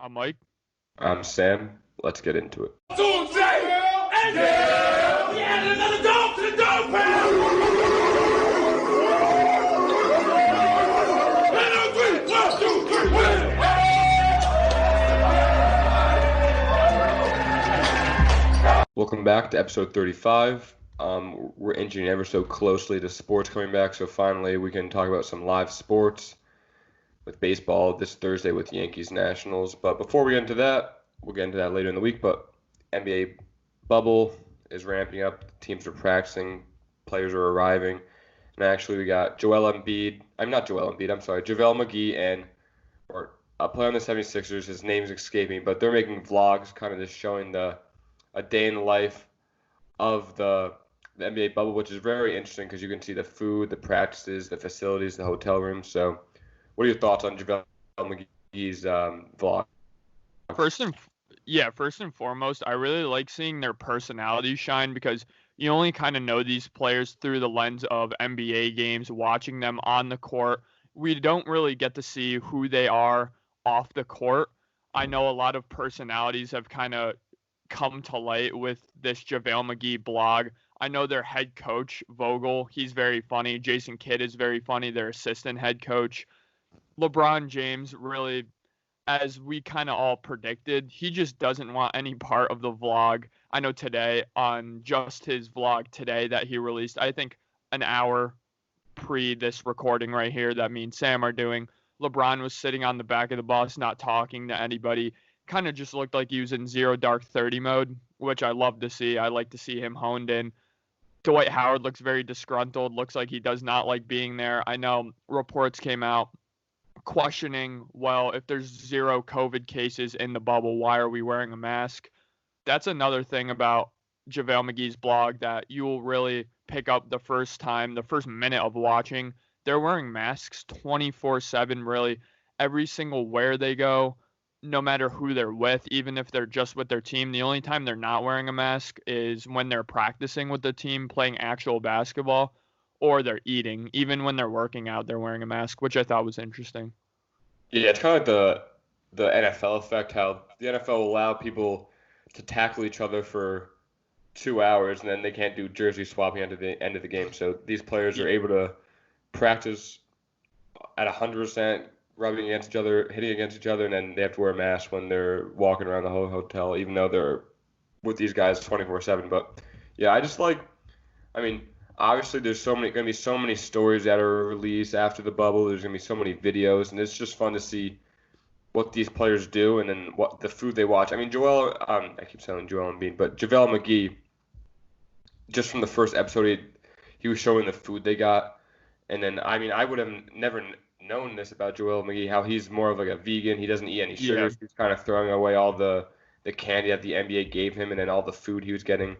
I'm Mike. I'm Sam. Let's get into it. We added another dog to the dog pound! One, two, three, win! Welcome back to episode 35. We're inching ever so closely to sports coming back, so finally we can talk about some live sports with baseball this Thursday with Yankees Nationals. But before we get into that, we'll get into that later in the week. But NBA bubble is ramping up. Teams are practicing. Players are arriving. And actually, we got Javale McGee and or a player on the 76ers. His name's escaping, but they're making vlogs, kind of just showing a day in the life of the NBA bubble, which is very interesting because you can see the food, the practices, the facilities, the hotel rooms. So, what are your thoughts on Javale McGee's vlog? First and first and foremost, I really like seeing their personalities shine because you only kind of know these players through the lens of NBA games, watching them on the court. We don't really get to see who they are off the court. I know a lot of personalities have kind of come to light with this JaVale McGee blog. I know their head coach, Vogel, he's very funny. Jason Kidd is very funny, their assistant head coach. LeBron James, really, as we kind of all predicted, he just doesn't want any part of the vlog. I know today, on just his vlog today that he released, I think an hour pre this recording right here that me and Sam are doing, LeBron was sitting on the back of the bus, not talking to anybody. Kind of just looked like he was in zero dark 30 mode, which I love to see. I like to see him honed in. Dwight Howard looks very disgruntled, looks like he does not like being there. I know reports came out questioning, well, if there's zero COVID cases in the bubble, why are we wearing a mask? That's another thing about JaVale McGee's blog that you will really pick up the first time, the first minute of watching. They're wearing masks 24/7, really, every single where they go, no matter who they're with, even if they're just with their team. The only time they're not wearing a mask is when they're practicing with the team, playing actual basketball, or they're eating. Even when they're working out, they're wearing a mask, which I thought was interesting. Yeah, it's kind of like the NFL effect, how the NFL will allow people to tackle each other for 2 hours, and then they can't do jersey swapping at the end of the game. So these players are able to practice at 100%, rubbing against each other, hitting against each other, and then they have to wear a mask when they're walking around the whole hotel, even though they're with these guys 24/7. But yeah, I mean, obviously there's gonna be so many stories that are released after the bubble. There's gonna be so many videos, and it's just fun to see what these players do and then what the food they watch. I mean, I keep saying Joel Embiid, but JaVale McGee, just from the first episode, he was showing the food they got, and then I mean, I would have never known this about Joel McGee, how he's more of like a vegan. He doesn't eat any sugars. He's kind of throwing away all the candy that the NBA gave him, and then all the food he was getting.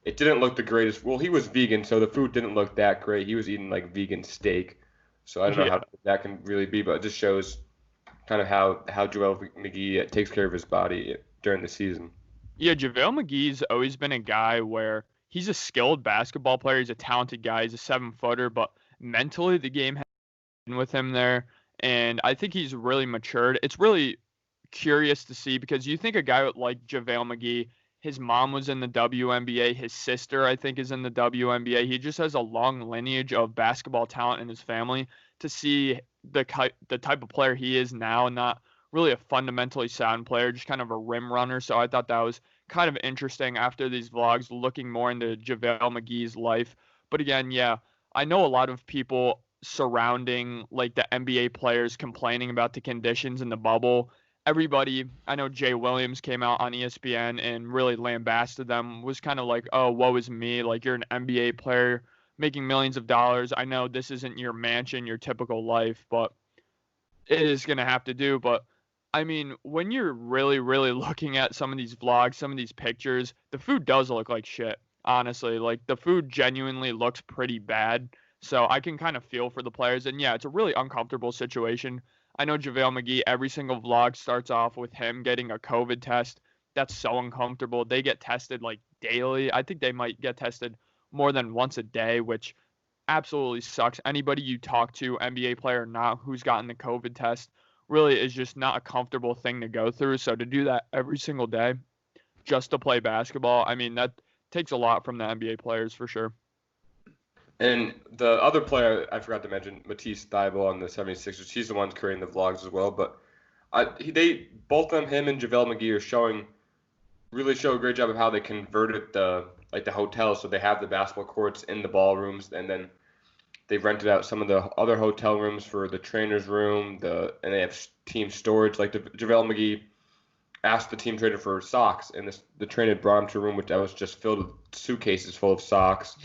It didn't look the greatest. Well, he was vegan, so the food didn't look that great. He was eating like vegan steak, so I don't know how that can really be, but it just shows kind of how Joel McGee takes care of his body during the season. Yeah, JaVale McGee's always been a guy where he's a skilled basketball player. He's a talented guy. He's a 7-footer, but mentally the game has been with him there. And I think he's really matured. It's really curious to see because you think a guy like JaVale McGee, his mom was in the WNBA. His sister, I think, is in the WNBA. He just has a long lineage of basketball talent in his family. To see the type of player he is now, not really a fundamentally sound player, just kind of a rim runner. So I thought that was kind of interesting after these vlogs, looking more into JaVale McGee's life. But again, yeah, I know a lot of people surrounding like the NBA players complaining about the conditions in the bubble. Everybody, I know Jay Williams came out on ESPN and really lambasted them, was kind of like, oh, woe is me. Like, you're an NBA player making millions of dollars. I know this isn't your mansion, your typical life, but it is going to have to do. But I mean, when you're really, really looking at some of these vlogs, some of these pictures, the food does look like shit, honestly. Like, the food genuinely looks pretty bad. So I can kind of feel for the players. And yeah, it's a really uncomfortable situation. I know JaVale McGee, every single vlog starts off with him getting a COVID test. That's so uncomfortable. They get tested like daily. I think they might get tested more than once a day, which absolutely sucks. Anybody you talk to, NBA player or not, who's gotten the COVID test really is just not a comfortable thing to go through. So to do that every single day just to play basketball, I mean, that takes a lot from the NBA players for sure. And the other player I forgot to mention, Matisse Thybulle on the 76ers, he's the one creating the vlogs as well. But both of them, him and Javale McGee, are really show a great job of how they converted the hotels. So they have the basketball courts in the ballrooms, and then they've rented out some of the other hotel rooms for the trainer's room. And they have team storage. Like Javale McGee asked the team trainer for socks, and the trainer brought him to a room which was just filled with suitcases full of socks,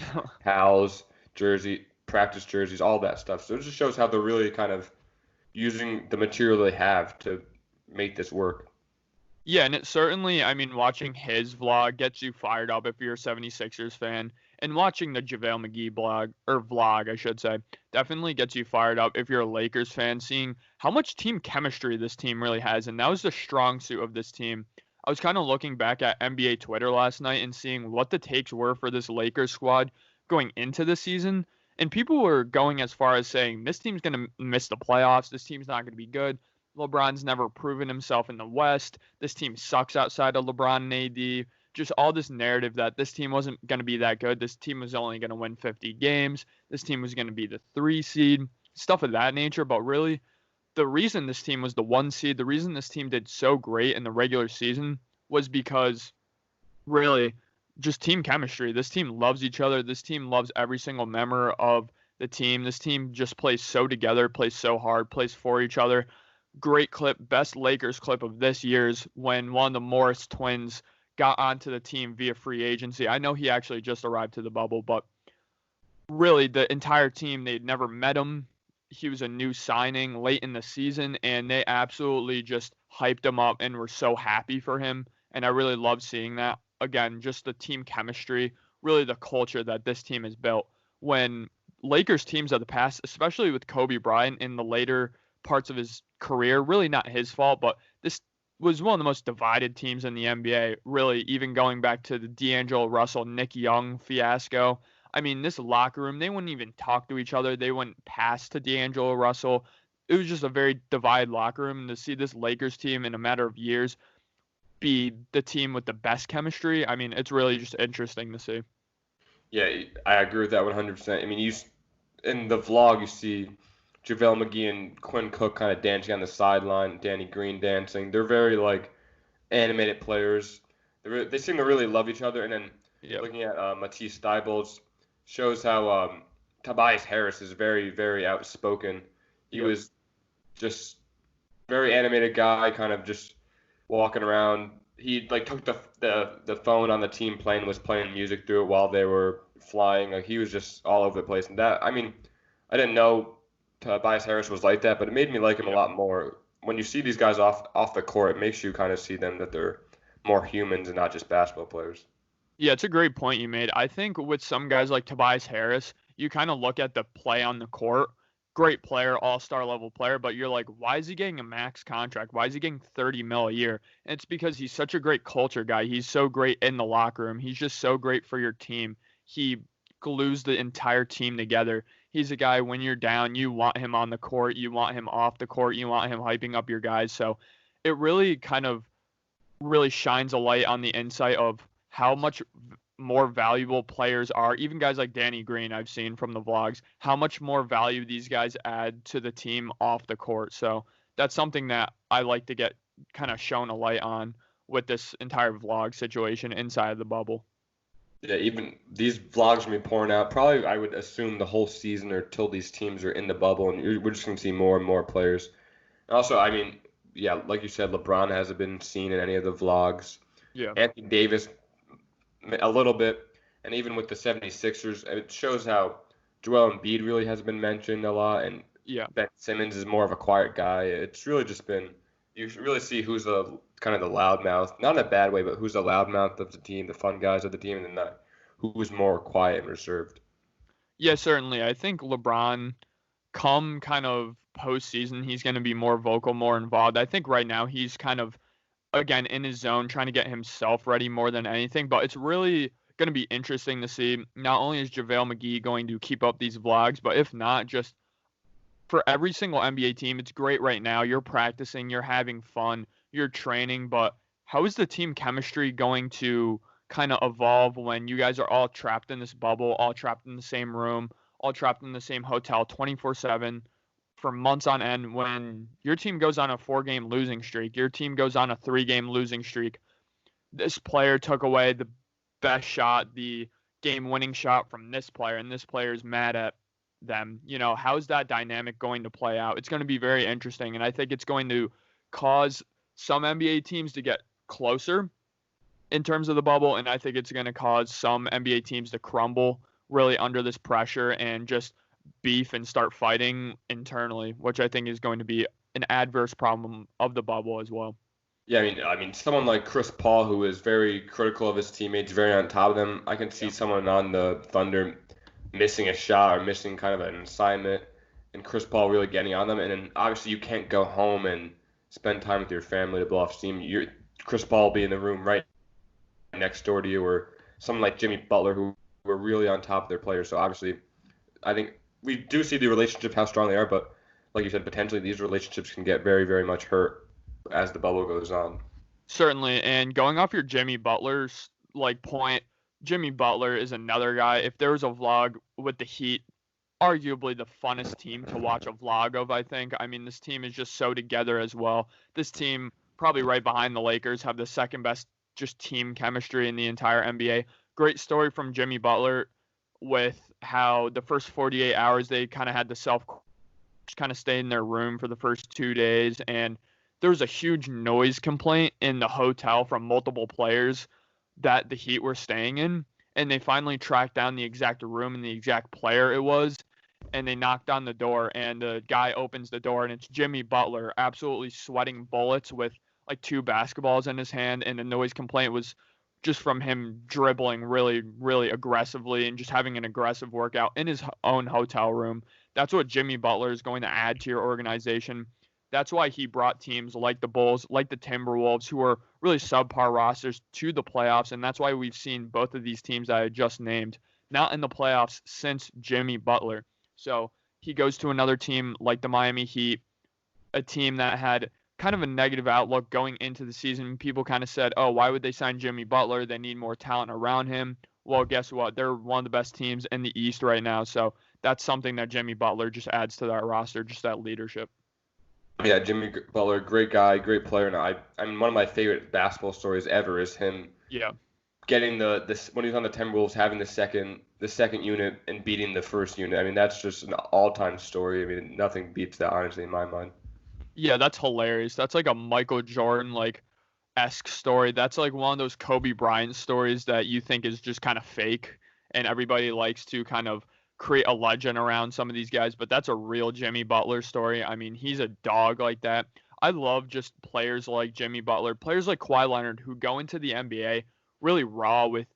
towels, practice jerseys, all that stuff. So it just shows how they're really kind of using the material they have to make this work. Yeah, and it certainly, I mean, watching his vlog gets you fired up if you're a 76ers fan, and watching the JaVale McGee vlog, I should say, definitely gets you fired up if you're a Lakers fan, seeing how much team chemistry this team really has, and that was the strong suit of this team. I was kind of looking back at NBA Twitter last night and seeing what the takes were for this Lakers squad going into the season, and people were going as far as saying this team's going to miss the playoffs, this team's not going to be good. LeBron's never proven himself in the West. This team sucks outside of LeBron and AD. Just all this narrative that this team wasn't going to be that good. This team was only going to win 50 games. This team was going to be the 3 seed, stuff of that nature. But really, the reason this team was the 1 seed, the reason this team did so great in the regular season was because really just team chemistry. This team loves each other. This team loves every single member of the team. This team just plays so together, plays so hard, plays for each other. Great clip, best Lakers clip of this year's when one of the Morris twins got onto the team via free agency. I know he actually just arrived to the bubble, but really the entire team, they'd never met him. He was a new signing late in the season, and they absolutely just hyped him up and were so happy for him. And I really love seeing that. Again, just the team chemistry, really the culture that this team has built. When Lakers teams of the past, especially with Kobe Bryant in the later parts of his career, really not his fault, but this was one of the most divided teams in the NBA, really, even going back to the D'Angelo Russell, Nick Young fiasco. I mean, this locker room, they wouldn't even talk to each other. They wouldn't pass to D'Angelo Russell. It was just a very divided locker room. And to see this Lakers team in a matter of years be the team with the best chemistry, I mean, it's really just interesting to see. Yeah, I agree with that 100%. I mean, in the vlog, you see JaVale McGee and Quinn Cook kind of dancing on the sideline, Danny Green dancing. They're very, animated players. They seem to really love each other. And then looking at Matisse Thybulle shows how Tobias Harris is very, very outspoken. He was just very animated guy, kind of just walking around. He, took the phone on the team plane, was playing music through it while they were flying. He was just all over the place. And that, I mean, I didn't know Tobias Harris was like that, but it made me like him a lot more. When you see these guys off the court, it makes you kind of see them that they're more humans and not just basketball players. Yeah, it's a great point you made. I think with some guys like Tobias Harris, you kind of look at the play on the court. Great player, all-star level player, but you're like, why is he getting a max contract? Why is he getting $30 million a year? And it's because he's such a great culture guy. He's so great in the locker room. He's just so great for your team. He glues the entire team together. He's a guy, when you're down, you want him on the court, you want him off the court, you want him hyping up your guys. So it really kind of really shines a light on the insight of how much more valuable players are. Even guys like Danny Green, I've seen from the vlogs, how much more value these guys add to the team off the court. So that's something that I like to get kind of shown a light on with this entire vlog situation inside of the bubble. Yeah, even these vlogs will be pouring out. Probably, I would assume, the whole season or till these teams are in the bubble, and we're just going to see more and more players. And also, I mean, yeah, like you said, LeBron hasn't been seen in any of the vlogs. Yeah. Anthony Davis, a little bit. And even with the 76ers, it shows how Joel Embiid really hasn't been mentioned a lot, and Ben Simmons is more of a quiet guy. It's really just been, you really see who's the kind of the loudmouth, not in a bad way, but who's the loudmouth of the team, the fun guys of the team, and then who's more quiet and reserved. Yeah, certainly. I think LeBron, come kind of postseason, he's going to be more vocal, more involved. I think right now he's kind of, again, in his zone, trying to get himself ready more than anything. But it's really going to be interesting to see, not only is JaVale McGee going to keep up these vlogs, but if not, just for every single NBA team, it's great right now. You're practicing, you're having fun, you're training, but how is the team chemistry going to kind of evolve when you guys are all trapped in this bubble, all trapped in the same room, all trapped in the same hotel 24/7 for months on end? When your team goes on a 4-game losing streak, your team goes on a 3-game losing streak, this player took away the best shot, the game-winning shot from this player, and this player is mad at them. How's that dynamic going to play out? It's going to be very interesting, and I think it's going to cause some NBA teams to get closer in terms of the bubble, and I think it's going to cause some NBA teams to crumble really under this pressure and just beef and start fighting internally, which I think is going to be an adverse problem of the bubble as well. Yeah, I mean, someone like Chris Paul, who is very critical of his teammates, very on top of them. I can see someone on the Thunder missing a shot or missing kind of an assignment, and Chris Paul really getting on them. And then obviously you can't go home and spend time with your family to blow off steam. Chris Paul will be in the room right next door to you, or someone like Jimmy Butler, who are really on top of their players. So obviously, I think we do see the relationship, how strong they are, but like you said, potentially these relationships can get very, very much hurt as the bubble goes on. Certainly, and going off your Jimmy Butler's point, Jimmy Butler is another guy. If there was a vlog with the Heat, arguably the funnest team to watch a vlog of, I think. I mean, this team is just so together as well. This team, probably right behind the Lakers, have the second best just team chemistry in the entire NBA. Great story from Jimmy Butler with how the first 48 hours they kind of had to just kind of stay in their room for the first 2 days, and there was a huge noise complaint in the hotel from multiple players that the Heat were staying in, and they finally tracked down the exact room and the exact player it was, and they knocked on the door, and the guy opens the door, and it's Jimmy Butler, absolutely sweating bullets with like 2 basketballs in his hand, and the noise complaint was just from him dribbling really, really aggressively and just having an aggressive workout in his own hotel room. That's what Jimmy Butler is going to add to your organization. That's why he brought teams like the Bulls, like the Timberwolves, who are really subpar rosters, to the playoffs. And that's why we've seen both of these teams that I just named not in the playoffs since Jimmy Butler. So he goes to another team like the Miami Heat, a team that had kind of a negative outlook going into the season. People kind of said, oh, why would they sign Jimmy Butler? They need more talent around him. Well, guess what? They're one of the best teams in the East right now. So that's something that Jimmy Butler just adds to that roster, just that leadership. Yeah, Jimmy Butler, great guy, great player, and I mean one of my favorite basketball stories ever is him. Yeah. Getting this when he was on the Timberwolves, having the second unit and beating the first unit. I mean that's just an all-time story. I mean nothing beats that, honestly, in my mind. Yeah, that's hilarious. That's like a Michael Jordan esque story. That's like one of those Kobe Bryant stories that you think is just kind of fake, and everybody likes to kind of create a legend around some of these guys, but that's a real Jimmy Butler story. I mean, he's a dog like that. I love just players like Jimmy Butler, players like Kawhi Leonard, who go into the NBA really raw with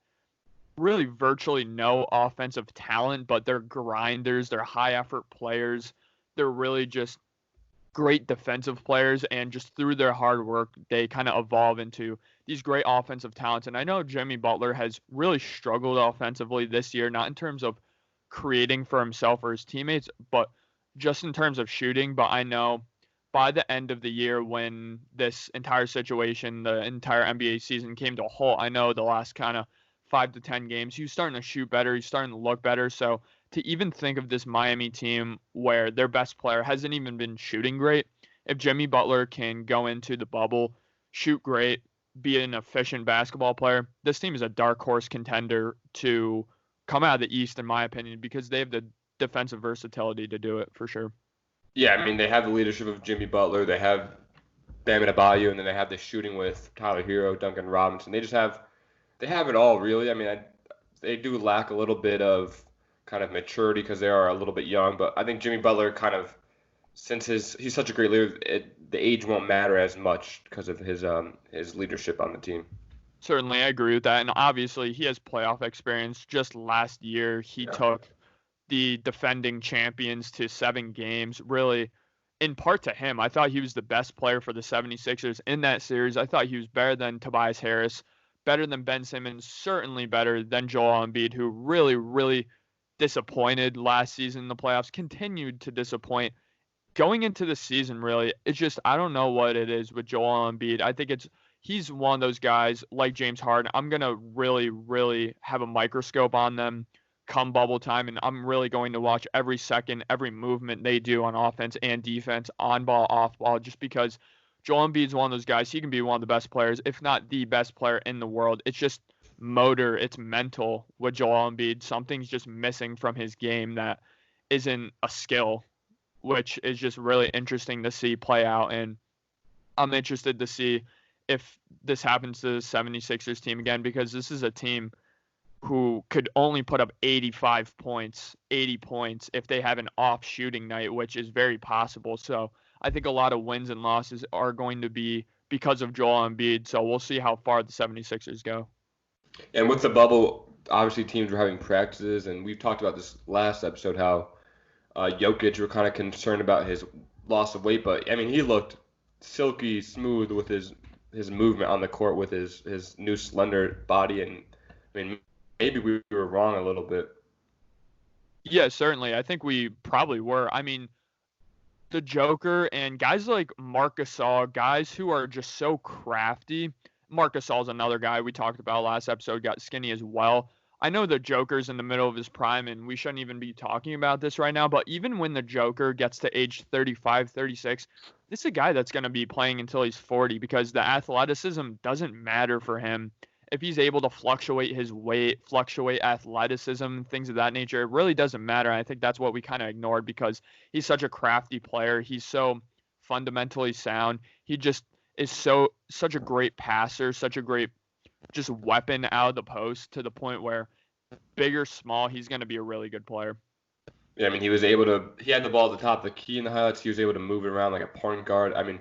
really virtually no offensive talent, but they're grinders, they're high effort players. They're really just great defensive players, and just through their hard work, they kind of evolve into these great offensive talents. And I know Jimmy Butler has really struggled offensively this year, not in terms of creating for himself or his teammates, but just in terms of shooting. But I know by the end of the year, when this entire situation, the entire NBA season came to a halt, I know the last kind of 5 to 10 games, he's starting to shoot better, he's starting to look better. So to even think of this Miami team where their best player hasn't even been shooting great, if Jimmy Butler can go into the bubble, shoot great, be an efficient basketball player, this team is a dark horse contender to come out of the East, in my opinion, because they have the defensive versatility to do it for sure. Yeah, I mean, they have the leadership of Jimmy Butler. They have Bam Adebayo, and then they have the shooting with Tyler Hero, Duncan Robinson. They have it all, really. I mean, they do lack a little bit of kind of maturity because they are a little bit young, but I think Jimmy Butler kind of, since he's such a great leader, the age won't matter as much because of his leadership on the team. Certainly, I agree with that. And obviously, he has playoff experience. Just last year, he took the defending champions to 7 games, really, in part to him. I thought he was the best player for the 76ers in that series. I thought he was better than Tobias Harris, better than Ben Simmons, certainly better than Joel Embiid, who really, really disappointed last season in the playoffs, continued to disappoint going into the season, really, it's just I don't know what it is with Joel Embiid. I think he's one of those guys like James Harden. I'm gonna really, really have a microscope on them come bubble time, and I'm really going to watch every second, every movement they do on offense and defense, on ball, off ball, just because Joel Embiid's one of those guys. He can be one of the best players, if not the best player in the world. It's just motor, it's mental with Joel Embiid. Something's just missing from his game that isn't a skill, which is just really interesting to see play out. And I'm interested to see if this happens to the 76ers team again, because this is a team who could only put up 85 points, 80 points if they have an off shooting night, which is very possible. So I think a lot of wins and losses are going to be because of Joel Embiid. So we'll see how far the 76ers go. And with the bubble, obviously teams were having practices, and we've talked about this last episode, how Jokic were kind of concerned about his loss of weight, but I mean, he looked silky smooth with his movement on the court with his new slender body, and I mean, maybe we were wrong a little bit. Yeah, certainly. I think we probably were. I mean, the Joker and guys like Marc Gasol, guys who are just so crafty. Marc Gasol's another guy we talked about last episode, got skinny as well. I know the Joker's in the middle of his prime, and we shouldn't even be talking about this right now, but even when the Joker gets to age 35, 36, this is a guy that's going to be playing until he's 40, because the athleticism doesn't matter for him. If he's able to fluctuate his weight, fluctuate athleticism, things of that nature, it really doesn't matter. And I think that's what we kind of ignored, because he's such a crafty player. He's so fundamentally sound. He just is such a great passer, such a great just weapon out of the post, to the point where big or small, he's going to be a really good player. Yeah, I mean, he had the ball at the top of the key in the highlights. He was able to move it around like a point guard. I mean,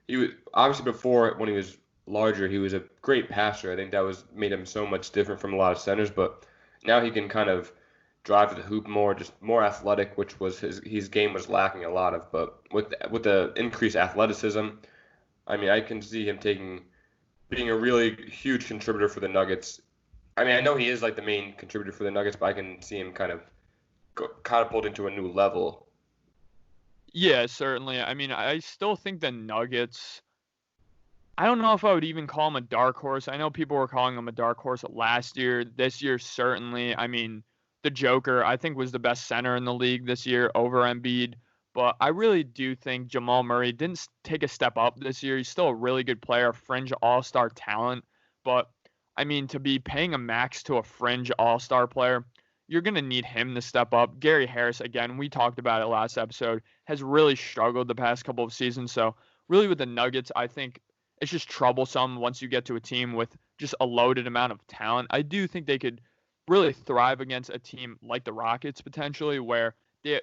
he was obviously, before, when he was larger, he was a great passer. I think that made him so much different from a lot of centers, but now he can kind of drive to the hoop more, just more athletic, which was his game was lacking a lot of. But with the increased athleticism, I mean, I can see him being a really huge contributor for the Nuggets. I mean, I know he is like the main contributor for the Nuggets, but I can see him kind of catapult into a new level. Yeah, certainly. I mean, I still think the Nuggets, I don't know if I would even call them a dark horse. I know people were calling them a dark horse last year. This year, certainly. I mean, the Joker, I think, was the best center in the league this year over Embiid. But I really do think Jamal Murray didn't take a step up this year. He's still a really good player, fringe all-star talent. But, I mean, to be paying a max to a fringe all-star player, you're going to need him to step up. Gary Harris, again, we talked about it last episode, has really struggled the past couple of seasons. So, really with the Nuggets, I think it's just troublesome once you get to a team with just a loaded amount of talent. I do think they could really thrive against a team like the Rockets, potentially, where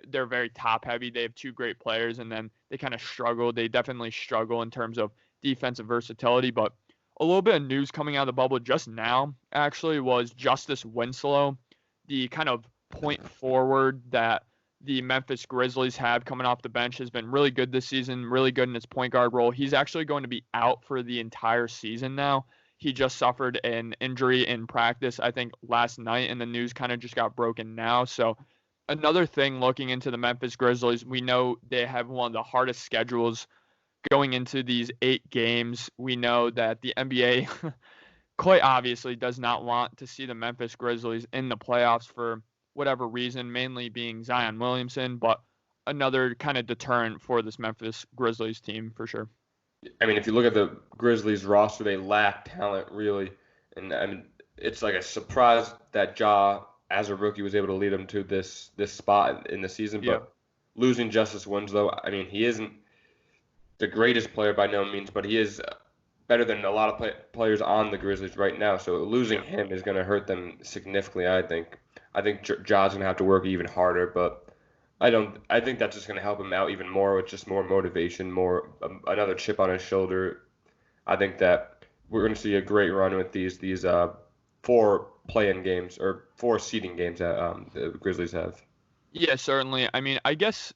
they're very top heavy. They have two great players, and then they kind of struggle. They definitely struggle in terms of defensive versatility. But a little bit of news coming out of the bubble just now, actually, was Justice Winslow, the kind of point forward that the Memphis Grizzlies have coming off the bench, has been really good this season, really good in his point guard role. He's actually going to be out for the entire season now. He just suffered an injury in practice, I think, last night, and the news kind of just got broken now. So another thing, looking into the Memphis Grizzlies, we know they have one of the hardest schedules going into these 8 games. We know that the NBA quite obviously does not want to see the Memphis Grizzlies in the playoffs for whatever reason, mainly being Zion Williamson, but another kind of deterrent for this Memphis Grizzlies team for sure. I mean, if you look at the Grizzlies roster, they lack talent, really. And I mean, it's like a surprise that Ja, as a rookie, was able to lead them to this spot in the season. But losing Justice Winslow, I mean, he isn't the greatest player by no means, but he is better than a lot of players on the Grizzlies right now. So losing him is going to hurt them significantly, I think. I think Ja's going to have to work even harder, but I think that's just going to help him out even more with just more motivation, more another chip on his shoulder. I think that we're going to see a great run with these 4 play-in games, or 4 seeding games that the Grizzlies have. Yeah, certainly. I mean, I guess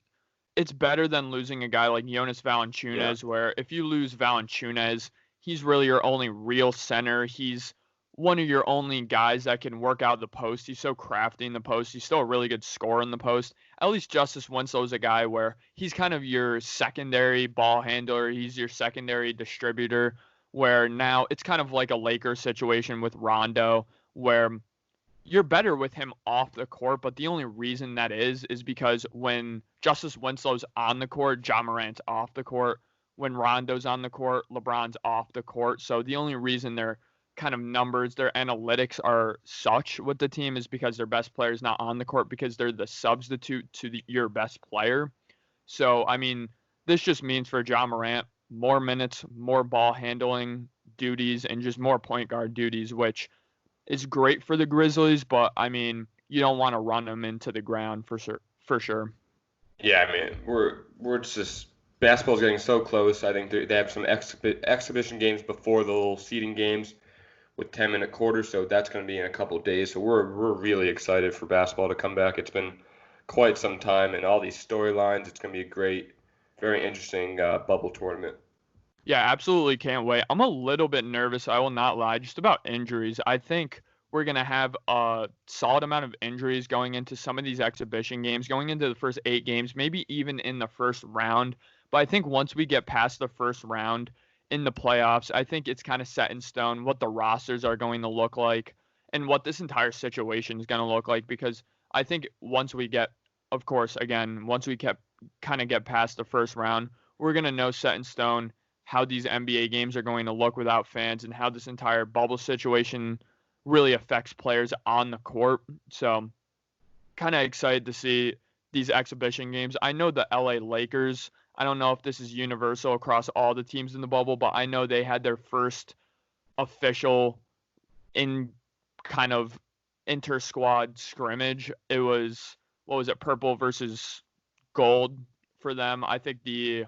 it's better than losing a guy like Jonas Valanciunas, where if you lose Valanciunas, he's really your only real center. He's one of your only guys that can work out the post. He's so crafty in the post. He's still a really good scorer in the post. At least Justice Winslow is a guy where he's kind of your secondary ball handler. He's your secondary distributor, where now it's kind of like a Lakers situation with Rondo, where you're better with him off the court, but the only reason that is because when Justice Winslow's on the court, Ja Morant's off the court. When Rondo's on the court, LeBron's off the court. So the only reason their kind of numbers, their analytics are such with the team is because their best player is not on the court because they're the substitute to your best player. So, I mean, this just means for Ja Morant, more minutes, more ball handling duties, and just more point guard duties, which is great for the Grizzlies, but I mean, you don't want to run them into the ground for sure. Yeah, I mean, we're just basketball's getting so close. I think they have some exhibition games before the little seeding games with 10-minute quarters, so that's going to be in a couple of days. So we're really excited for basketball to come back. It's been quite some time, and all these storylines. It's going to be a great, very interesting bubble tournament. Yeah, absolutely can't wait. I'm a little bit nervous, I will not lie, just about injuries. I think we're going to have a solid amount of injuries going into some of these exhibition games, going into the first 8 games, maybe even in the first round. But I think once we get past the first round in the playoffs, I think it's kind of set in stone what the rosters are going to look like and what this entire situation is going to look like. Because I think once we get, of course, again, once we get past the first round, we're going to know set in stone how these NBA games are going to look without fans and how this entire bubble situation really affects players on the court. So kind of excited to see these exhibition games. I know the LA Lakers, I don't know if this is universal across all the teams in the bubble, but I know they had their first official in kind of inter-squad scrimmage. It was, purple versus gold for them. I think the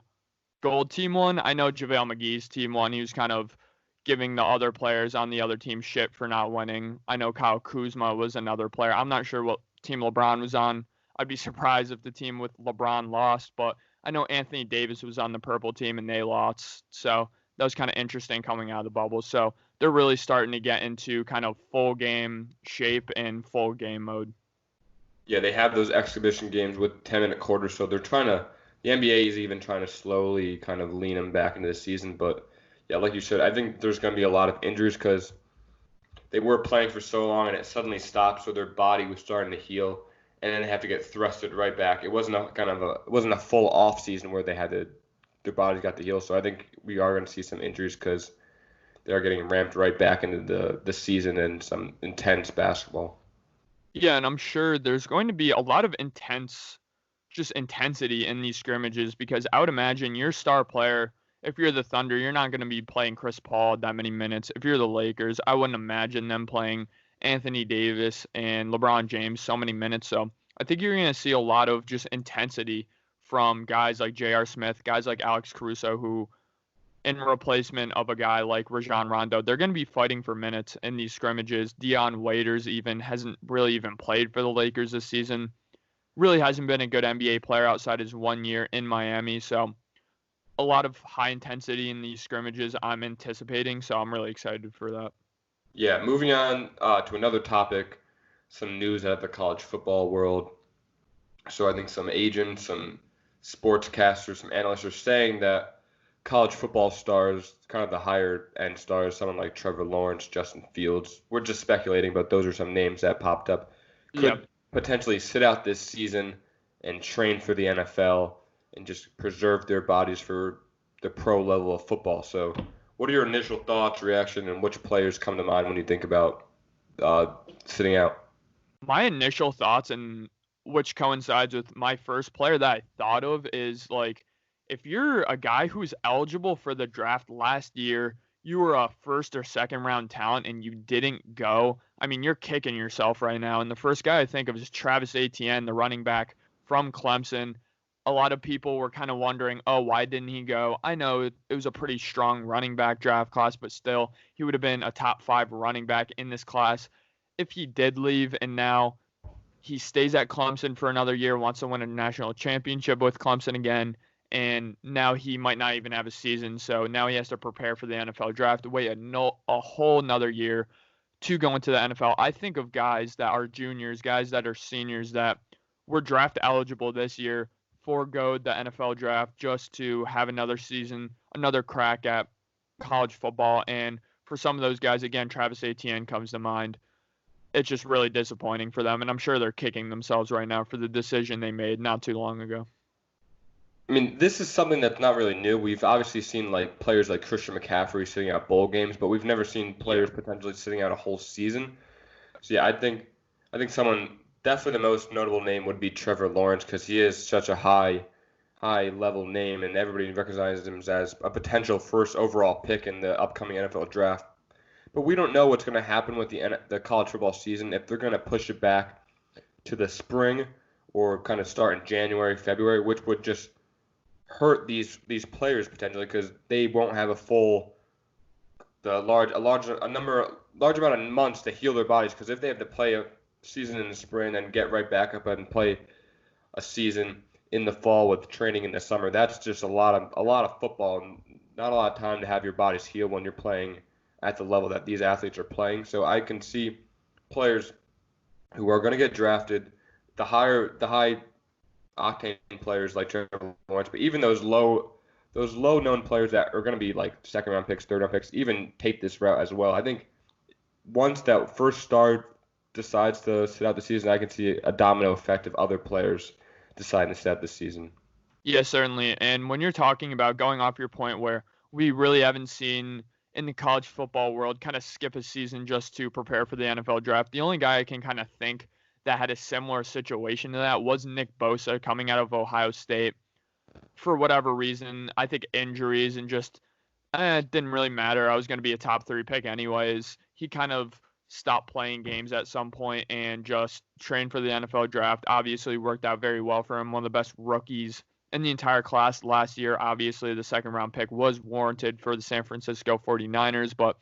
gold team won. I know JaVale McGee's team won. He was kind of giving the other players on the other team shit for not winning. I know Kyle Kuzma was another player. I'm not sure what team LeBron was on. I'd be surprised if the team with LeBron lost, but I know Anthony Davis was on the purple team and they lost. So that was kind of interesting coming out of the bubble. So they're really starting to get into kind of full game shape and full game mode. Yeah, they have those exhibition games with 10-minute quarters, so they're trying to. The NBA is even trying to slowly kind of lean them back into the season. But, yeah, like you said, I think there's going to be a lot of injuries because they were playing for so long and it suddenly stopped, so their body was starting to heal, and then they have to get thrusted right back. It wasn't a full off season where their bodies got to heal. So I think we are going to see some injuries because they are getting ramped right back into the season and some intense basketball. Yeah, and I'm sure there's going to be a lot of intensity in these scrimmages because I would imagine your star player, if you're the Thunder, you're not going to be playing Chris Paul that many minutes. If you're the Lakers, I wouldn't imagine them playing Anthony Davis and LeBron James so many minutes. So I think you're going to see a lot of just intensity from guys like J.R. Smith, guys like Alex Caruso, who in replacement of a guy like Rajon Rondo, they're going to be fighting for minutes in these scrimmages. Dion Waiters even hasn't really even played for the Lakers this season. Really hasn't been a good NBA player outside his 1 year in Miami. So a lot of high intensity in these scrimmages I'm anticipating. So I'm really excited for that. Yeah, moving on to another topic, some news out of the college football world. So I think some agents, some sportscasters, some analysts are saying that college football stars, kind of the higher end stars, someone like Trevor Lawrence, Justin Fields, we're just speculating, but those are some names that popped up, could potentially sit out this season and train for the NFL and just preserve their bodies for the pro level of football. So what are your initial thoughts, reaction, and which players come to mind when you think about sitting out? My initial thoughts, and which coincides with my first player that I thought of, is like, if you're a guy who's eligible for the draft last year, you were a first or second round talent and you didn't go, I mean, you're kicking yourself right now. And the first guy I think of is Travis Etienne, the running back from Clemson. A lot of people were kind of wondering, oh, why didn't he go? I know it was a pretty strong running back draft class, but still, he would have been a top 5 running back in this class if he did leave. And now he stays at Clemson for another year, wants to win a national championship with Clemson again. And now he might not even have a season. So now he has to prepare for the NFL draft, wait a whole another year to go into the NFL. I think of guys that are juniors, guys that are seniors that were draft eligible this year, foregoed the NFL draft just to have another season, another crack at college football. And for some of those guys, again, Travis Etienne comes to mind. It's just really disappointing for them, and I'm sure they're kicking themselves right now for the decision they made not too long ago. I mean, this is something that's not really new. We've obviously seen like players like Christian McCaffrey sitting out bowl games, but we've never seen players potentially sitting out a whole season. So yeah, I think someone definitely the most notable name would be Trevor Lawrence because he is such a high level name, and everybody recognizes him as a potential first overall pick in the upcoming NFL draft. But we don't know what's going to happen with the college football season, if they're going to push it back to the spring or kind of start in January, February, which would just hurt these players potentially because they won't have a large amount of months to heal their bodies. Because if they have to play a season in the spring and get right back up and play a season in the fall with training in the summer, that's just a lot of football and not a lot of time to have your bodies heal when you're playing at the level that these athletes are playing. So I can see players who are going to get drafted, the high octane players like Trevor Lawrence, but even those low known players that are going to be like second round picks, third round picks, even take this route as well. I think once that first star decides to sit out the season, I can see a domino effect of other players deciding to sit out the season. Yeah, certainly. And when you're talking about going off your point where we really haven't seen in the college football world kind of skip a season just to prepare for the NFL draft, the only guy I can kind of think that had a similar situation to that was Nick Bosa coming out of Ohio State. For whatever reason, I think injuries and just it didn't really matter. I was going to be a top 3 pick anyways. He kind of stopped playing games at some point and just trained for the NFL draft. Obviously worked out very well for him. One of the best rookies in the entire class last year. Obviously, the second round pick was warranted for the San Francisco 49ers. But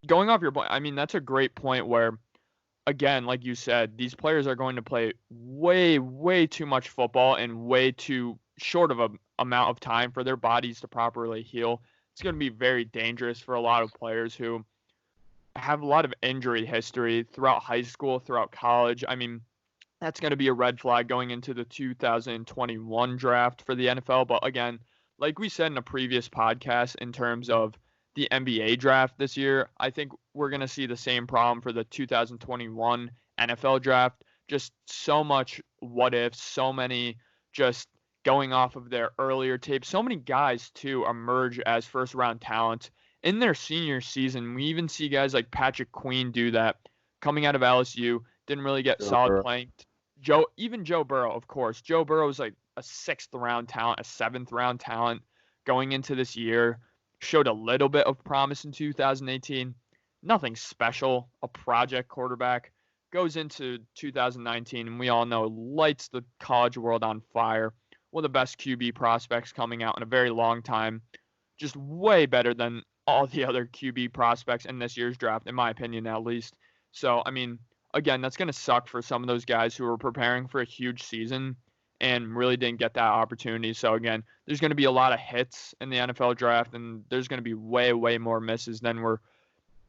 going off your point, I mean, that's a great point where, again, like you said, these players are going to play way, way too much football in way too short of an amount of time for their bodies to properly heal. It's going to be very dangerous for a lot of players who have a lot of injury history throughout high school, throughout college. I mean, that's going to be a red flag going into the 2021 draft for the NFL. But again, like we said in a previous podcast, in terms of the NBA draft this year, I think we're going to see the same problem for the 2021 NFL draft. Just so much what ifs, so many just going off of their earlier tape. So many guys, too, emerge as first round talent in their senior season. We even see guys like Patrick Queen do that coming out of LSU. Didn't really get solid playing. Joe Burrow, of course. Joe Burrow is like a 6th round talent, a 7th round talent going into this year. Showed a little bit of promise in 2018. Nothing special. A project quarterback. Goes into 2019, and we all know lights the college world on fire. One of the best QB prospects coming out in a very long time. Just way better than all the other QB prospects in this year's draft, in my opinion, at least. So, I mean, again, that's going to suck for some of those guys who are preparing for a huge season and really didn't get that opportunity. So, again, there's going to be a lot of hits in the NFL draft, and there's going to be way, way more misses than we're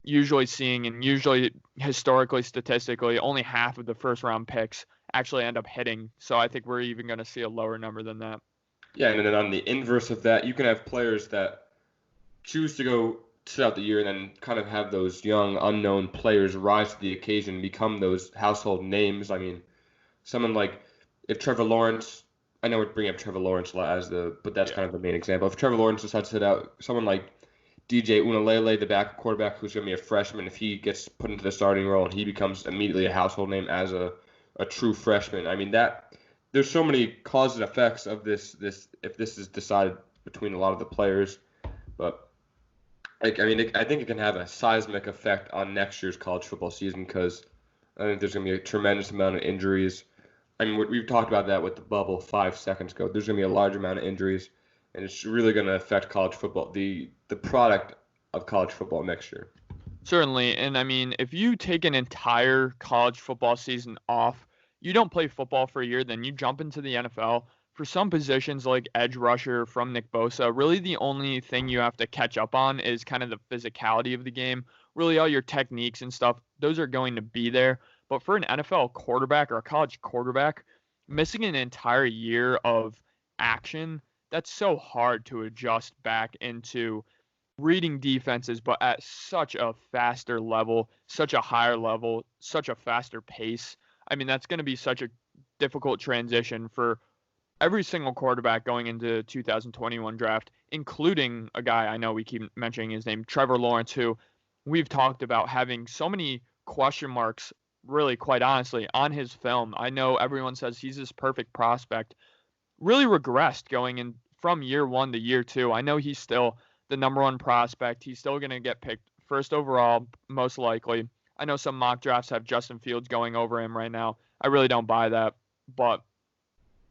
usually seeing. And usually, historically, statistically, only half of the first-round picks actually end up hitting. So I think we're even going to see a lower number than that. Yeah, and then on the inverse of that, you can have players that choose to go sit out the year and then kind of have those young, unknown players rise to the occasion and become those household names. I mean, someone like if Trevor Lawrence, I know we're bringing up Trevor Lawrence a lot but that's kind of the main example. If Trevor Lawrence decides to sit out, someone like DJ Unalele, the backup quarterback who's going to be a freshman, if he gets put into the starting role and he becomes immediately a household name as a true freshman, I mean, that there's so many causes and effects of this if this is decided between a lot of the players. But I think it can have a seismic effect on next year's college football season because I think there's going to be a tremendous amount of injuries. I mean, we've talked about that with the bubble 5 seconds ago. There's going to be a large amount of injuries, and it's really going to affect college football, the product of college football next year. Certainly, and I mean, if you take an entire college football season off, you don't play football for a year, then you jump into the NFL. For some positions like edge rusher from Nick Bosa, really the only thing you have to catch up on is kind of the physicality of the game, really all your techniques and stuff, those are going to be there. But for an NFL quarterback or a college quarterback, missing an entire year of action, that's so hard to adjust back into reading defenses, but at such a faster level, such a higher level, such a faster pace. I mean, that's going to be such a difficult transition for every single quarterback going into 2021 draft, including a guy I know we keep mentioning his name, Trevor Lawrence, who we've talked about having so many question marks, really, quite honestly, on his film. I know everyone says he's this perfect prospect, really regressed going in from year one to year two. I know he's still the number one prospect. He's still going to get picked first overall, most likely. I know some mock drafts have Justin Fields going over him right now. I really don't buy that. But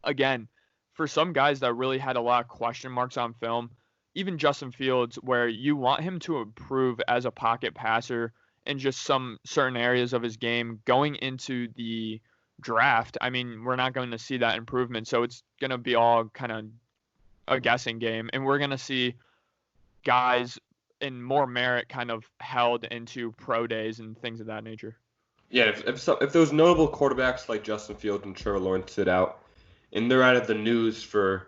again, for some guys that really had a lot of question marks on film, even Justin Fields, where you want him to improve as a pocket passer in just some certain areas of his game going into the draft, I mean, we're not going to see that improvement. So it's going to be all kind of a guessing game. And we're going to see guys in more merit kind of held into pro days and things of that nature. Yeah, if those notable quarterbacks like Justin Fields and Trevor Lawrence sit out, and they're out of the news for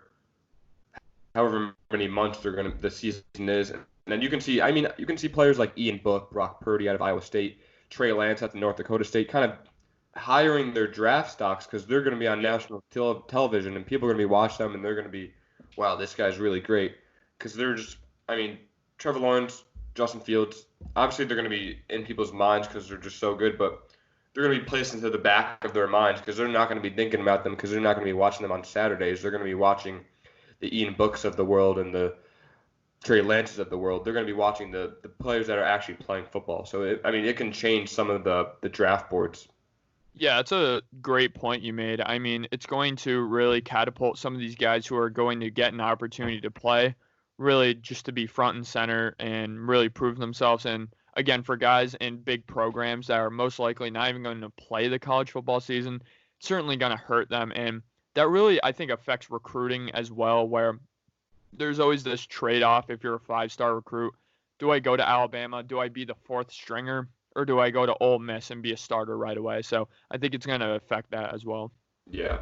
however many months the season is, and then you can see players like Ian Book, Brock Purdy out of Iowa State, Trey Lance at the North Dakota State, kind of hiring their draft stocks because they're going to be on national television and people are going to be watching them and they're going to be, wow, this guy's really great, because they're just, Trevor Lawrence, Justin Fields, obviously they're going to be in people's minds because they're just so good, but they're going to be placed into the back of their minds because they're not going to be thinking about them because they're not going to be watching them on Saturdays. They're going to be watching the Ian Books of the world and the Trey Lances of the world. They're going to be watching the players that are actually playing football. So, it can change some of the draft boards. Yeah, that's a great point you made. I mean, it's going to really catapult some of these guys who are going to get an opportunity to play, really just to be front and center and really prove themselves. And again, for guys in big programs that are most likely not even going to play the college football season, it's certainly going to hurt them. And that really, I think, affects recruiting as well, where there's always this trade-off if you're a five-star recruit. Do I go to Alabama? Do I be the fourth stringer? Or do I go to Ole Miss and be a starter right away? So I think it's going to affect that as well. Yeah.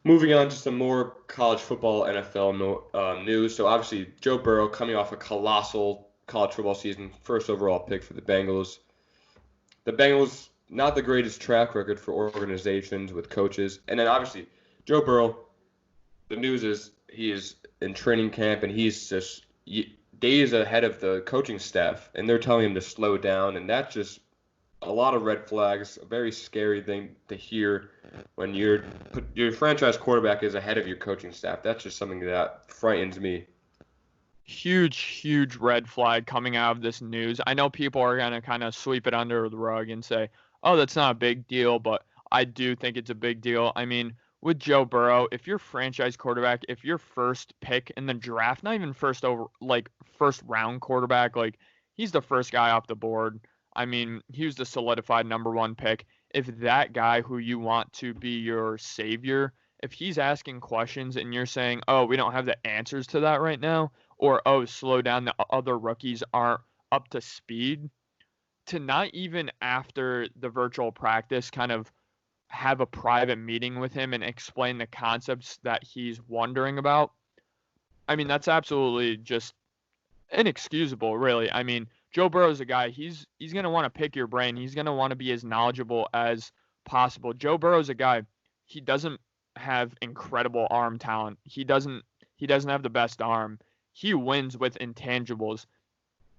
Moving on to some more college football NFL news. So obviously Joe Burrow coming off a colossal college football season, first overall pick for the Bengals. The Bengals, not the greatest track record for organizations with coaches. And then obviously Joe Burrow, the news is he is in training camp and he's just days ahead of the coaching staff, and they're telling him to slow down, and that's just a lot of red flags, a very scary thing to hear when your franchise quarterback is ahead of your coaching staff. That's just something that frightens me. Huge red flag coming out of this news. I know people are going to kind of sweep it under the rug and say, oh, that's not a big deal, but I do think it's a big deal. I mean, with Joe Burrow, if you're franchise quarterback, if you're first pick in the draft, not even first round quarterback, like he's the first guy off the board. I mean, he was the solidified number one pick. If that guy who you want to be your savior, if he's asking questions and you're saying, oh, we don't have the answers to that right now, or, oh, slow down, the other rookies aren't up to speed, to not even after the virtual practice kind of have a private meeting with him and explain the concepts that he's wondering about. I mean, that's absolutely just inexcusable, really. I mean, Joe Burrow's a guy, he's going to want to pick your brain. He's going to want to be as knowledgeable as possible. Joe Burrow's a guy, he doesn't have incredible arm talent. He doesn't have the best arm. He wins with intangibles.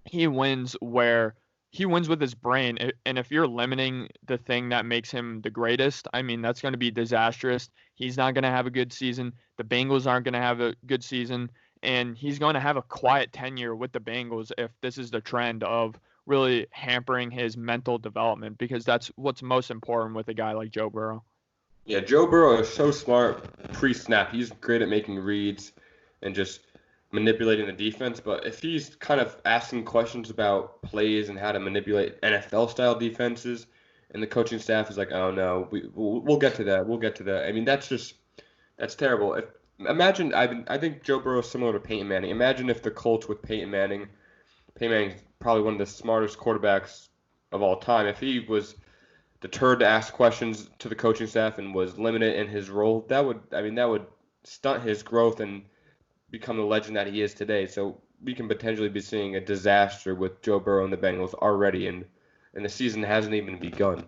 He wins with his brain. And if you're limiting the thing that makes him the greatest, I mean, that's going to be disastrous. He's not going to have a good season. The Bengals aren't going to have a good season. And he's going to have a quiet tenure with the Bengals if this is the trend of really hampering his mental development, because that's what's most important with a guy like Joe Burrow. Yeah, Joe Burrow is so smart pre-snap. He's great at making reads and just manipulating the defense, but if he's kind of asking questions about plays and how to manipulate NFL-style defenses, and the coaching staff is like, oh, no, we'll get to that. I mean, that's terrible. I think Joe Burrow is similar to Peyton Manning. Imagine if the Colts with Peyton Manning's probably one of the smartest quarterbacks of all time. If he was deterred to ask questions to the coaching staff and was limited in his role, that would stunt his growth and become the legend that he is today. So we can potentially be seeing a disaster with Joe Burrow and the Bengals already, and the season hasn't even begun.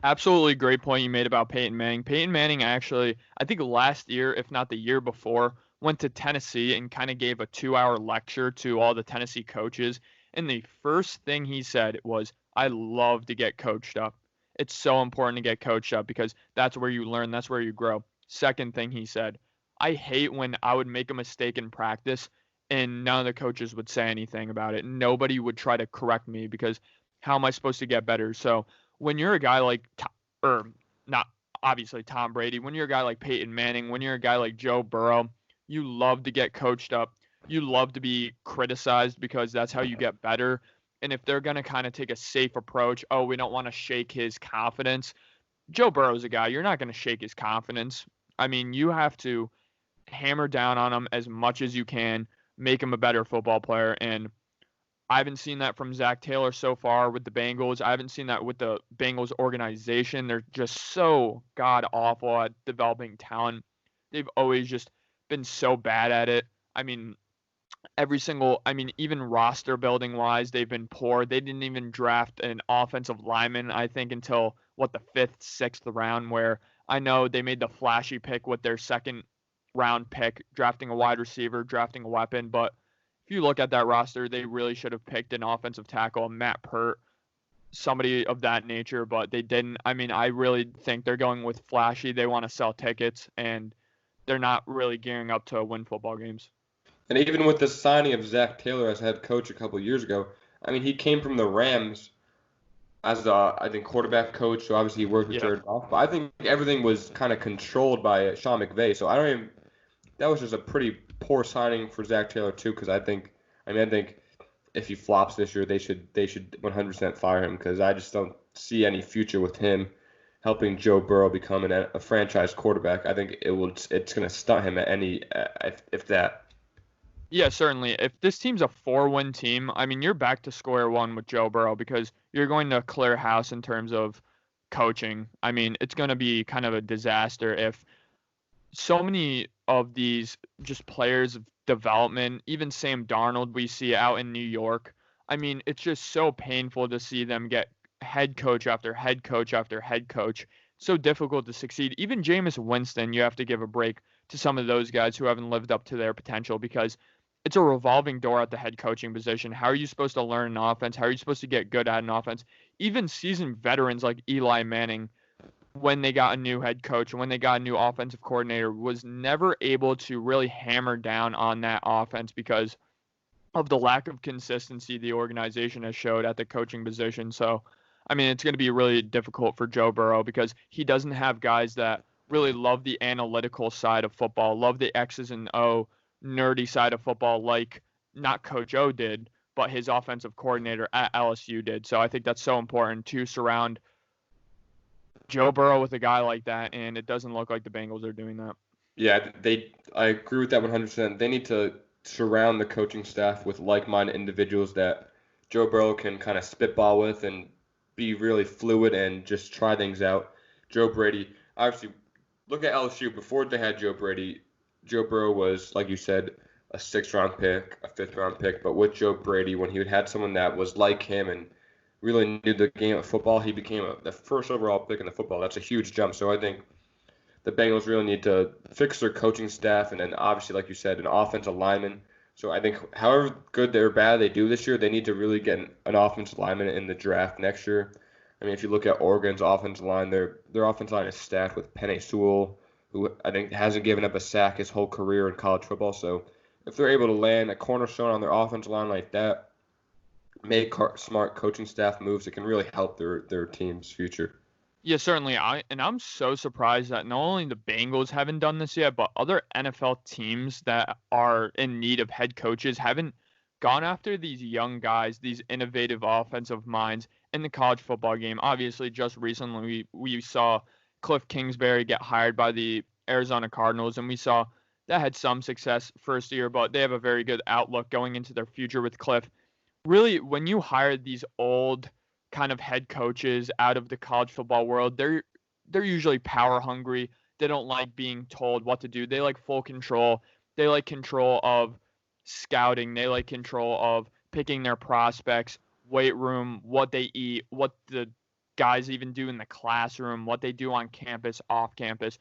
Absolutely great point you made about Peyton Manning. Peyton Manning actually, I think last year, if not the year before, went to Tennessee and kind of gave a 2-hour lecture to all the Tennessee coaches. And the first thing he said was, I love to get coached up. It's so important to get coached up because that's where you learn, that's where you grow. Second thing he said, I hate when I would make a mistake in practice and none of the coaches would say anything about it. Nobody would try to correct me because how am I supposed to get better? So when you're a guy like, or not obviously Tom Brady, when you're a guy like Peyton Manning, when you're a guy like Joe Burrow, you love to get coached up. You love to be criticized because that's how you get better. And if they're going to kind of take a safe approach, oh, we don't want to shake his confidence. Joe Burrow's a guy, you're not going to shake his confidence. I mean, you have to hammer down on him as much as you can, make him a better football player. And I haven't seen that from Zach Taylor so far with the Bengals. I haven't seen that with the Bengals organization. They're just so god awful at developing talent. They've always just been so bad at it. I mean, even roster building wise, they've been poor. They didn't even draft an offensive lineman, I think, until the fifth, sixth round, where I know they made the flashy pick with their second round pick, drafting a wide receiver, drafting a weapon. But if you look at that roster, they really should have picked an offensive tackle, Matt Pert, somebody of that nature, but they didn't. I mean, I really think they're going with flashy. They want to sell tickets, and they're not really gearing up to win football games. And even with the signing of Zach Taylor as head coach a couple years ago, I mean, he came from the Rams as I think, quarterback coach. So obviously he worked with Jared Goff. But I think everything was kind of controlled by Sean McVay. So that was just a pretty poor signing for Zach Taylor too. Because I think if he flops this year, they should 100% fire him. Because I just don't see any future with him helping Joe Burrow become a franchise quarterback. I think it's going to stunt him at any if that. Yeah, certainly. If this team's a 4-win team, I mean, you're back to square one with Joe Burrow because you're going to clear house in terms of coaching. I mean, it's going to be kind of a disaster if so many of these just players of development, even Sam Darnold we see out in New York, I mean, it's just so painful to see them get head coach after head coach after head coach. It's so difficult to succeed. Even Jameis Winston, you have to give a break to some of those guys who haven't lived up to their potential because it's a revolving door at the head coaching position. How are you supposed to learn an offense? How are you supposed to get good at an offense? Even seasoned veterans like Eli Manning, when they got a new head coach and when they got a new offensive coordinator, was never able to really hammer down on that offense because of the lack of consistency the organization has showed at the coaching position. So, I mean, it's going to be really difficult for Joe Burrow because he doesn't have guys that really love the analytical side of football, love the X's and O nerdy side of football like not Coach O did, but his offensive coordinator at LSU did. So I think that's so important to surround Joe Burrow with a guy like that, and it doesn't look like the Bengals are doing that. Yeah, I agree with that 100%. They need to surround the coaching staff with like-minded individuals that Joe Burrow can kind of spitball with and be really fluid and just try things out. Joe Brady, obviously, look at LSU. Before they had Joe Brady, Joe Burrow was, like you said, a 6th-round pick, a 5th-round pick. But with Joe Brady, when he had someone that was like him and really knew the game of football, he became the first overall pick in the football. That's a huge jump. So I think the Bengals really need to fix their coaching staff and then obviously, like you said, an offensive lineman. So I think however good or bad they do this year, they need to really get an offensive lineman in the draft next year. I mean, if you look at Oregon's offensive line, their offensive line is stacked with Penei Sewell, who I think hasn't given up a sack his whole career in college football. So if they're able to land a cornerstone on their offensive line like that, make smart coaching staff moves, it can really help their team's future. Yeah, certainly. I'm so surprised that not only the Bengals haven't done this yet, but other NFL teams that are in need of head coaches haven't gone after these young guys, these innovative offensive minds in the college football game. Obviously, just recently we saw Cliff Kingsbury get hired by the Arizona Cardinals, and we saw that had some success first year, but they have a very good outlook going into their future with Cliff. really, when you hire these old kind of head coaches out of the college football world, they're usually power hungry. They don't like being told what to do. They like full control. They like control of scouting. They like control of picking their prospects, weight room, what they eat, what the guys even do in the classroom, what they do on campus, off campus.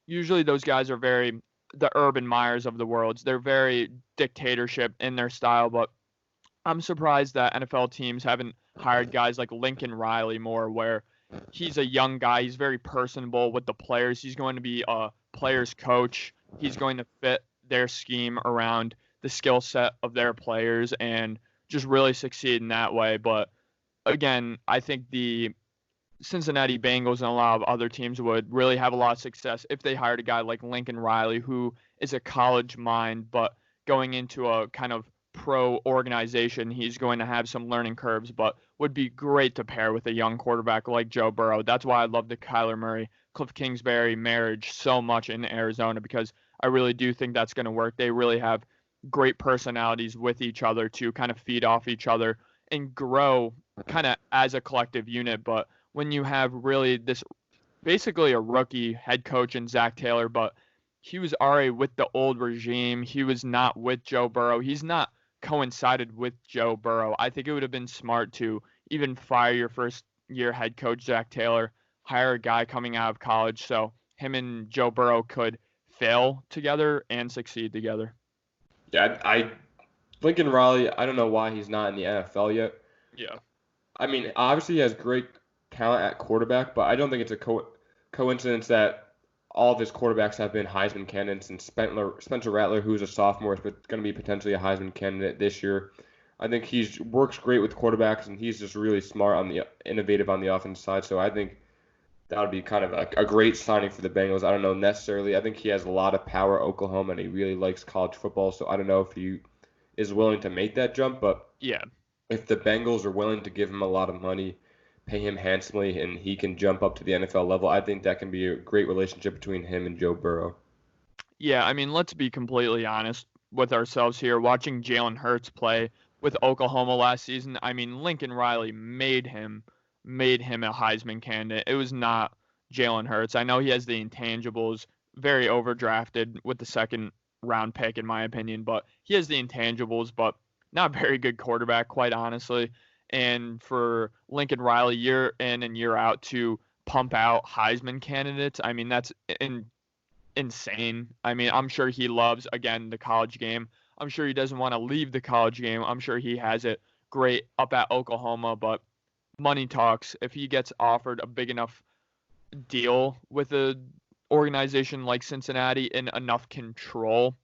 Usually those guys are very the Urban Meyers of the world. They're very dictatorship in their style, but I'm surprised that NFL teams haven't hired guys like Lincoln Riley more, where he's a young guy. He's very personable with the players. He's going to be a player's coach. He's going to fit their scheme around the skill set of their players and just really succeed in that way. But again, I think the Cincinnati Bengals and a lot of other teams would really have a lot of success if they hired a guy like Lincoln Riley, who is a college mind, but going into a kind of pro organization, he's going to have some learning curves, but would be great to pair with a young quarterback like Joe Burrow. That's why I love the Kyler Murray, Cliff Kingsbury marriage so much in Arizona, because I really do think that's going to work. They really have great personalities with each other to kind of feed off each other and grow kind of as a collective unit. But when you have really this basically a rookie head coach in Zach Taylor, but he was already with the old regime. He was not with Joe Burrow. He's not coincided with Joe Burrow. I think it would have been smart to even fire your first year head coach, Zach Taylor, hire a guy coming out of college so him and Joe Burrow could fail together and succeed together. Yeah, Lincoln Riley, I don't know why he's not in the NFL yet. Yeah. I mean, obviously he has great talent at quarterback, but I don't think it's a coincidence that all of his quarterbacks have been Heisman candidates, and Spencer Rattler, who's a sophomore, is going to be potentially a Heisman candidate this year. I think he works great with quarterbacks, and he's just really smart innovative on the offense side. So I think that would be kind of a great signing for the Bengals. I don't know necessarily. I think he has a lot of power at Oklahoma, and he really likes college football. So I don't know if he is willing to make that jump, but yeah, if the Bengals are willing to give him a lot of money, pay him handsomely, and he can jump up to the NFL level, I think that can be a great relationship between him and Joe Burrow. Yeah, I mean, let's be completely honest with ourselves here. Watching Jalen Hurts play with Oklahoma last season, I mean, Lincoln Riley made him a Heisman candidate. It was not Jalen Hurts. I know he has the intangibles, very overdrafted with the second round pick, in my opinion, but he has the intangibles, but not very good quarterback, quite honestly. And for Lincoln Riley year in and year out to pump out Heisman candidates, I mean, that's insane. I mean, I'm sure he loves, again, the college game. I'm sure he doesn't want to leave the college game. I'm sure he has it great up at Oklahoma, but money talks. If he gets offered a big enough deal with a organization like Cincinnati and enough control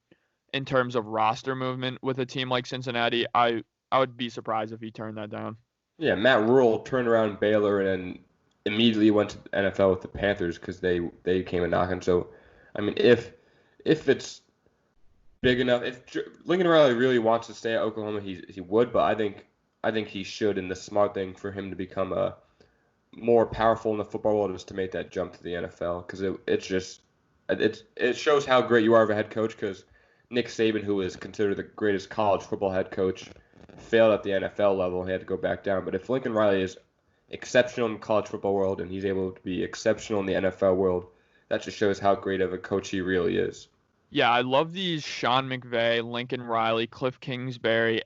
in terms of roster movement with a team like Cincinnati, I would be surprised if he turned that down. Yeah, Matt Rule turned around Baylor and immediately went to the NFL with the Panthers because they came a knocking. So, I mean, if it's big enough, if Lincoln Riley really wants to stay at Oklahoma, he would. But I think he should. And the smart thing for him to become a more powerful in the football world is to make that jump to the NFL, because it shows how great you are of a head coach. Because Nick Saban, who is considered the greatest college football head coach, failed at the NFL level. He had to go back down. But if Lincoln Riley is exceptional in the college football world and he's able to be exceptional in the NFL world, that just shows how great of a coach he really is. Yeah, I love these Sean McVay, Lincoln Riley, Cliff Kingsbury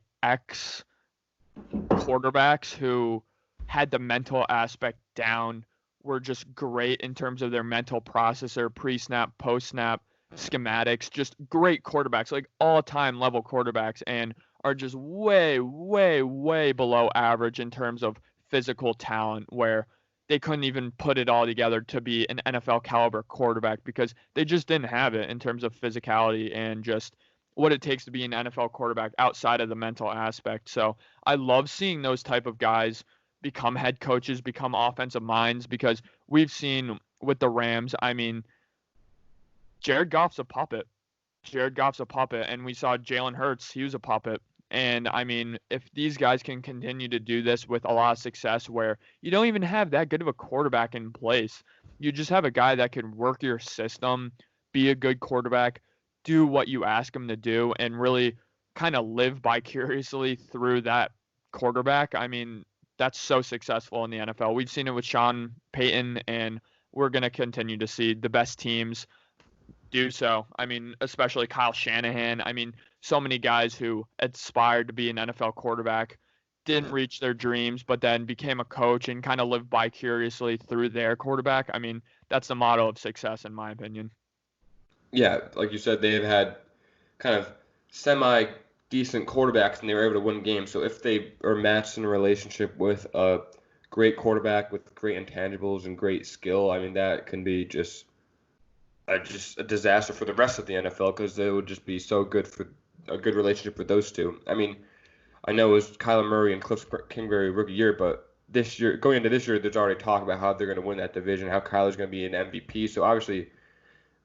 quarterbacks who had the mental aspect down, were just great in terms of their mental processor, pre-snap, post-snap, schematics, just great quarterbacks, like all-time level quarterbacks, and are just way, way, way below average in terms of physical talent, where they couldn't even put it all together to be an NFL caliber quarterback because they just didn't have it in terms of physicality and just what it takes to be an NFL quarterback outside of the mental aspect. So I love seeing those type of guys become head coaches, become offensive minds, because we've seen with the Rams, I mean, Jared Goff's a puppet. And we saw Jalen Hurts, he was a puppet. And, I mean, if these guys can continue to do this with a lot of success where you don't even have that good of a quarterback in place, you just have a guy that can work your system, be a good quarterback, do what you ask him to do, and really kind of live vicariously through that quarterback, I mean, that's so successful in the NFL. We've seen it with Sean Payton, and we're going to continue to see the best teams do so. I mean, especially Kyle Shanahan. I mean, so many guys who aspired to be an NFL quarterback didn't reach their dreams, but then became a coach and kind of lived vicariously through their quarterback. I mean, that's the motto of success, in my opinion. Yeah, like you said, they've had kind of semi-decent quarterbacks, and they were able to win games. So if they are matched in a relationship with a great quarterback with great intangibles and great skill, I mean, that can be just a disaster for the rest of the NFL because it would just be so good for a good relationship with those two. I mean, I know it was Kyler Murray and Cliff Kingsbury rookie year, but this year, going into this year, there's already talk about how they're going to win that division, how Kyler's going to be an MVP. So obviously,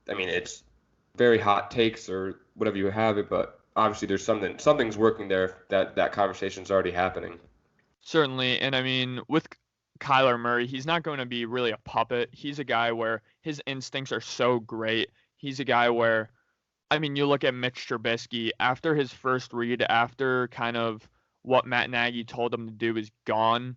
I mean, it's very hot takes or whatever you have it, but obviously there's something's working there that conversation's already happening. Certainly, and I mean, with Kyler Murray, he's not going to be really a puppet. He's a guy where his instincts are so great. He's a guy where, I mean, you look at Mitch Trubisky, after his first read, after kind of what Matt Nagy told him to do is gone,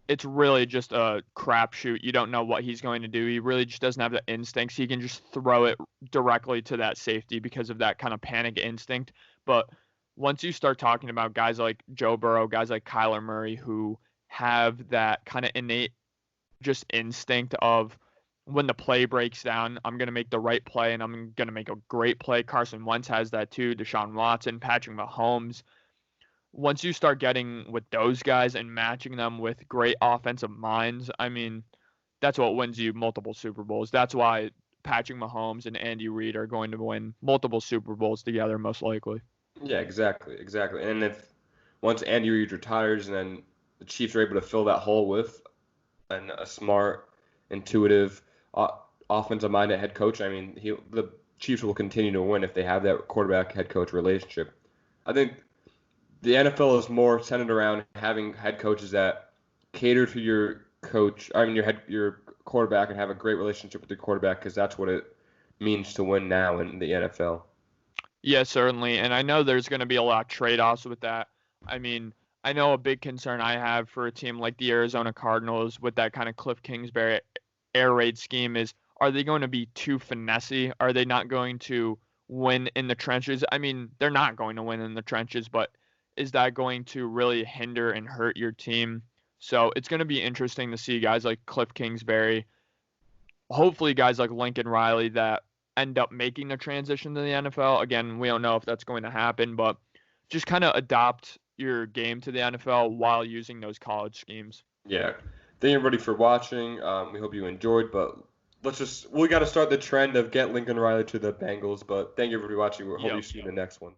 it's really just a crapshoot. You don't know what he's going to do. He really just doesn't have the instincts. He can just throw it directly to that safety because of that kind of panic instinct. But once you start talking about guys like Joe Burrow, guys like Kyler Murray, who have that kind of innate just instinct of when the play breaks down, I'm going to make the right play and I'm going to make a great play. Carson Wentz has that too. Deshaun Watson, Patrick Mahomes. Once you start getting with those guys and matching them with great offensive minds, I mean, that's what wins you multiple Super Bowls. That's why Patrick Mahomes and Andy Reid are going to win multiple Super Bowls together, most likely. Yeah, exactly. And if once Andy Reid retires and then the Chiefs are able to fill that hole with a smart, intuitive, offensive-minded head coach, I mean, the Chiefs will continue to win if they have that quarterback-head coach relationship. I think the NFL is more centered around having head coaches that cater to your coach, your quarterback, and have a great relationship with your quarterback because that's what it means to win now in the NFL. Yeah, certainly. And I know there's going to be a lot of trade-offs with that. I mean, I know a big concern I have for a team like the Arizona Cardinals with that kind of Cliff Kingsbury air raid scheme is, are they going to be too finessey? Are they not going to win in the trenches? I mean, they're not going to win in the trenches, but is that going to really hinder and hurt your team? So it's going to be interesting to see guys like Cliff Kingsbury, hopefully guys like Lincoln Riley that end up making the transition to the NFL. Again, we don't know if that's going to happen, but just kind of adopt your game to the NFL while using those college schemes. Yeah. Thank you everybody for watching. We hope you enjoyed, but we got to start the trend of get Lincoln Riley to the Bengals, but thank you everybody for watching. We hope you see you in the next one.